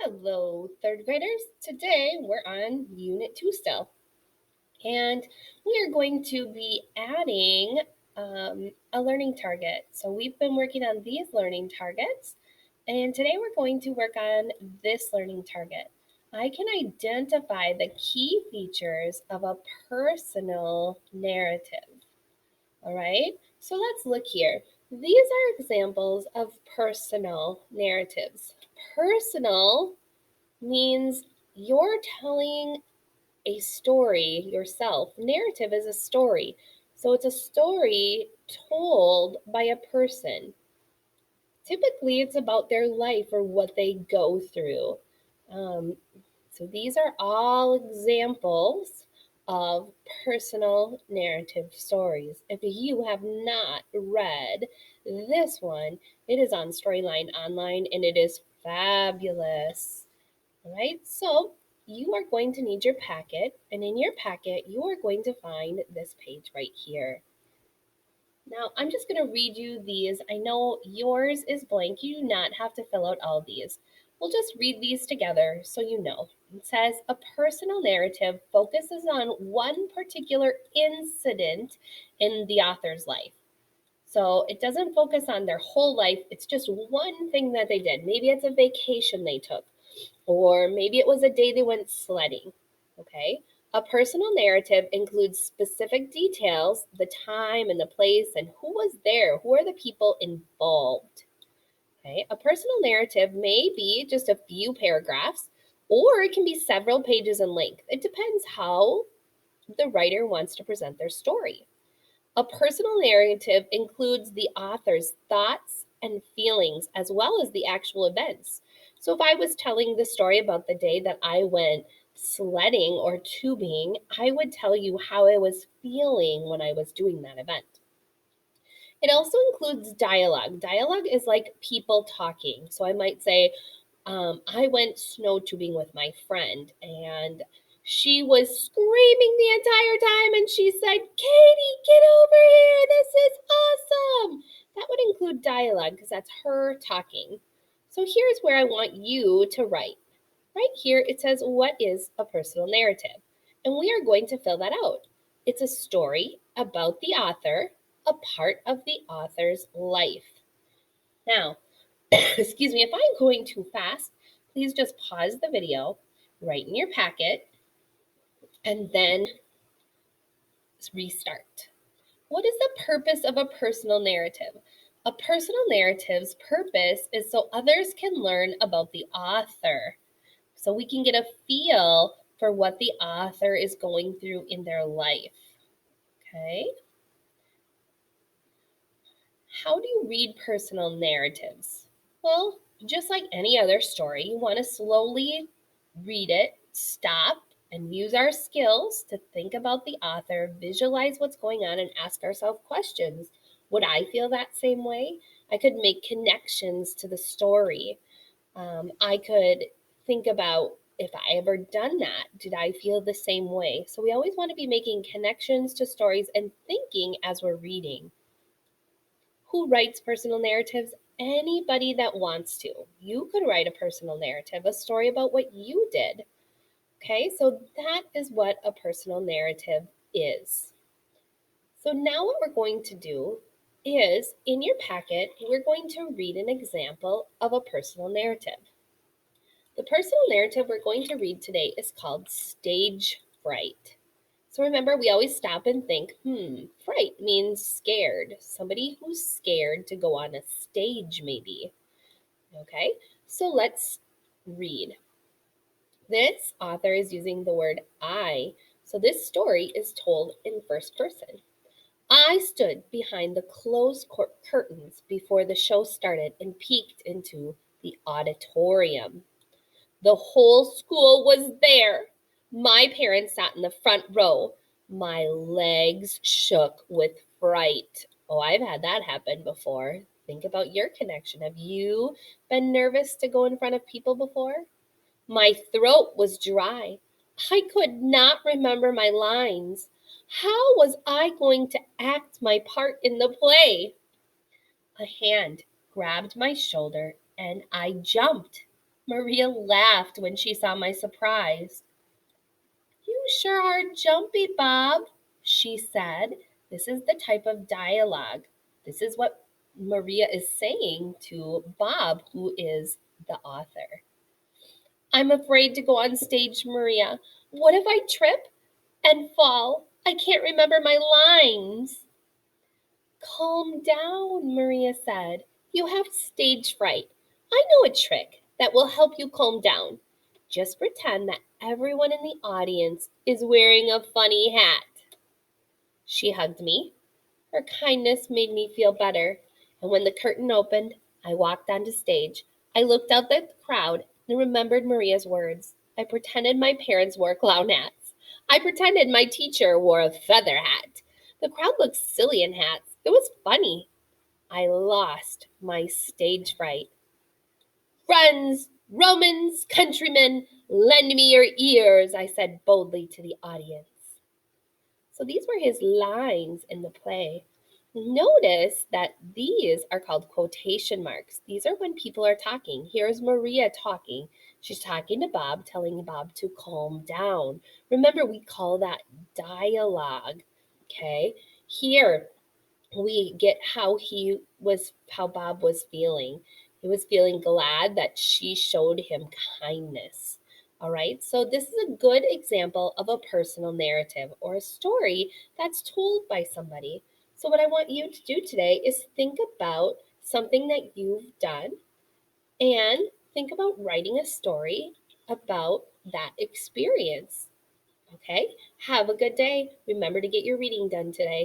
Hello, third graders. Today we're on Unit 2 still, and we are going to be adding a learning target. So we've been working on these learning targets, and today we're going to work on this learning target. I can identify the key features of a personal narrative. All right, so let's look here. These are examples of personal narratives. Personal means you're telling a story yourself. Narrative is a story. So it's a story told by a person. Typically, it's about their life or what they go through. Um, so these are all examples of personal narrative stories. If you have not read this one, it is on Storyline Online and it is fabulous. All right, so you are going to need your packet, and in your packet, you are going to find this page right here. Now, I'm just going to read you these. I know yours is blank. You do not have to fill out all these. We'll just read these together so you know. It says, a personal narrative focuses on one particular incident in the author's life. So it doesn't focus on their whole life. It's just one thing that they did. Maybe it's a vacation they took, or maybe it was a day they went sledding. Okay. A personal narrative includes specific details, the time and the place, and who was there, who are the people involved. Okay. A personal narrative may be just a few paragraphs, or it can be several pages in length. It depends how the writer wants to present their story. A personal narrative includes the author's thoughts and feelings as well as the actual events. So if I was telling the story about the day that I went sledding or tubing, I would tell you how I was feeling when I was doing that event. It also includes dialogue. Dialogue is like people talking. So I might say, I went snow tubing with my friend, and she was screaming the entire time, and she said, Katie, get over here. This is awesome. That would include dialogue because that's her talking. So here's where I want you to write. Right here, it says, what is a personal narrative? And we are going to fill that out. It's a story about the author, a part of the author's life. Now, excuse me, if I'm going too fast, please just pause the video, write in your packet, and then restart. What is the purpose of a personal narrative? A personal narrative's purpose is so others can learn about the author, so we can get a feel for what the author is going through in their life. Okay? How do you read personal narratives? Well, just like any other story, you want to slowly read it, stop, and use our skills to think about the author, visualize what's going on, and ask ourselves questions. Would I feel that same way? I could make connections to the story. I could think about if I ever done that, did I feel the same way? So we always want to be making connections to stories and thinking as we're reading. Who writes personal narratives? Anybody that wants to. You could write a personal narrative, a story about what you did. Okay, so that is what a personal narrative is. So now what we're going to do is in your packet, we're going to read an example of a personal narrative. The personal narrative we're going to read today is called Stage Fright. So remember, we always stop and think, fright means scared. Somebody who's scared to go on a stage, maybe. Okay, so let's read. This author is using the word I. So this story is told in first person. I stood behind the closed curtains before the show started and peeked into the auditorium. The whole school was there. My parents sat in the front row. My legs shook with fright. Oh, I've had that happen before. Think about your connection. Have you been nervous to go in front of people before? My throat was dry. I could not remember my lines. How was I going to act my part in the play? A hand grabbed my shoulder and I jumped. Maria laughed when she saw my surprise. You sure are jumpy, Bob, she said. This is the type of dialogue. This is what Maria is saying to Bob, who is the author. I'm afraid to go on stage, Maria. What if I trip and fall? I can't remember my lines. Calm down, Maria said. You have stage fright. I know a trick that will help you calm down. Just pretend that everyone in the audience is wearing a funny hat. She hugged me. Her kindness made me feel better, and when the curtain opened, I walked onto stage. I looked out at the crowd and remembered Maria's words. I pretended my parents wore clown hats. I pretended my teacher wore a feather hat. The crowd looked silly in hats. It was funny. I lost my stage fright. Friends, Romans, countrymen, lend me your ears, I said boldly to the audience. So these were his lines in the play. Notice that these are called quotation marks. These are when people are talking. Here's Maria talking. She's talking to Bob, telling Bob to calm down. Remember, we call that dialogue. Okay? Here we get how Bob was feeling. He was feeling glad that she showed him kindness. All right, so this is a good example of a personal narrative or a story that's told by somebody. So, what I want you to do today is think about something that you've done and think about writing a story about that experience. Okay, have a good day. Remember to get your reading done today.